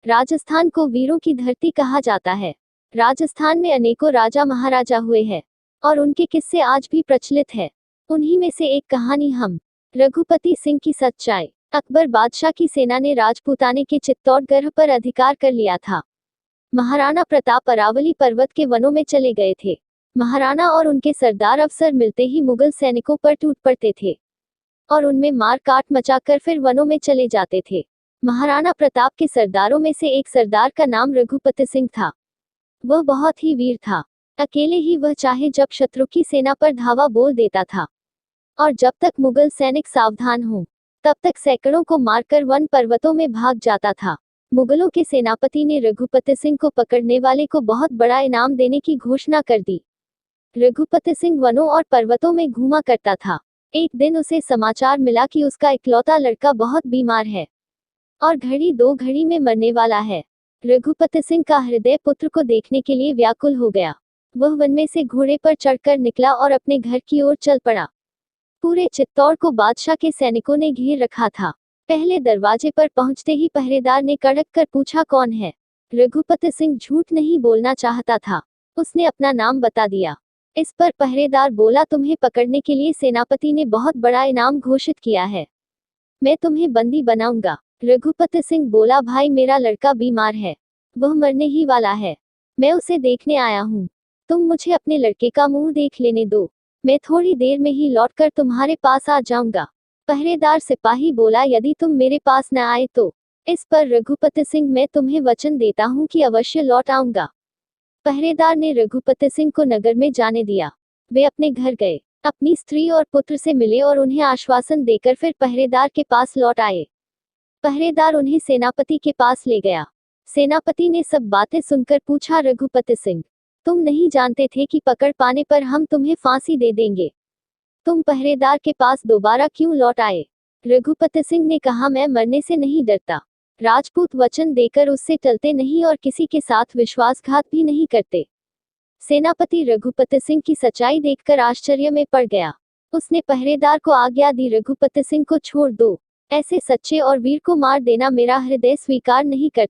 राजस्थान को वीरों की धरती कहा जाता है। राजस्थान में अनेकों राजा महाराजा हुए हैं और उनके किस्से आज भी प्रचलित है। उन्हीं में से एक कहानी हम रघुपति सिंह की सच्चाई। अकबर बादशाह की सेना ने राजपूताने के चित्तौड़गढ़ पर अधिकार कर लिया था। महाराणा प्रताप अरावली पर्वत के वनों में चले गए थे। महाराणा और उनके सरदार अफसर मिलते ही मुगल सैनिकों पर टूट पड़ते थे और उनमें मार काट मचाकर फिर वनों में चले जाते थे। महाराणा प्रताप के सरदारों में से एक सरदार का नाम रघुपति सिंह था। वह बहुत ही वीर था। अकेले ही वह चाहे जब शत्रु की सेना पर धावा बोल देता था और जब तक मुगल सैनिक सावधान हों तब तक सैकड़ों को मारकर वन पर्वतों में भाग जाता था। मुगलों के सेनापति ने रघुपति सिंह को पकड़ने वाले को बहुत बड़ा इनाम देने की घोषणा कर दी। रघुपति सिंह वनों और पर्वतों में घूमा करता था। एक दिन उसे समाचार मिला कि उसका इकलौता लड़का बहुत बीमार है और घड़ी दो घड़ी में मरने वाला है। रघुपति सिंह का हृदय पुत्र को देखने के लिए व्याकुल हो गया। वह वन में से घोड़े पर चढ़कर निकला और अपने घर की ओर चल पड़ा। पूरे चित्तौड़ को बादशाह के सैनिकों ने घेर रखा था। पहले दरवाजे पर पहुंचते ही पहरेदार ने कड़क कर पूछा, कौन है? रघुपति सिंह झूठ नहीं बोलना चाहता था। उसने अपना नाम बता दिया। इस पर पहरेदार बोला, तुम्हें पकड़ने के लिए सेनापति ने बहुत बड़ा इनाम घोषित किया है। मैं तुम्हें बंदी बनाऊंगा। रघुपति सिंह बोला, भाई मेरा लड़का बीमार है, वह मरने ही वाला है। मैं उसे देखने आया हूँ। तुम मुझे अपने लड़के का मुंह देख लेने दो। मैं थोड़ी देर में ही लौटकर तुम्हारे पास आ जाऊंगा। पहरेदार सिपाही बोला, यदि तुम मेरे पास न आए तो? इस पर रघुपति सिंह, मैं तुम्हें वचन देता हूँ कि अवश्य लौट आऊंगा। पहरेदार ने रघुपति सिंह को नगर में जाने दिया। वे अपने घर गए, अपनी स्त्री और पुत्र से मिले और उन्हें आश्वासन देकर फिर पहरेदार के पास लौट आए। पहरेदार उन्हें सेनापति के पास ले गया। सेनापति ने सब बातें सुनकर पूछा, रघुपति सिंह, तुम नहीं जानते थे कि पकड़ पाने पर हम तुम्हें फांसी दे देंगे? तुम पहरेदार के पास दोबारा क्यों लौट आए? रघुपति सिंह ने कहा, मैं मरने से नहीं डरता। राजपूत वचन देकर उससे टलते नहीं और किसी के साथ विश्वासघात भी नहीं करते। सेनापति रघुपति सिंह की सच्चाई देखकर आश्चर्य में पड़ गया। उसने पहरेदार को आज्ञा दी, रघुपति सिंह को छोड़ दो। ऐसे सच्चे और वीर को मार देना मेरा हृदय स्वीकार नहीं करता।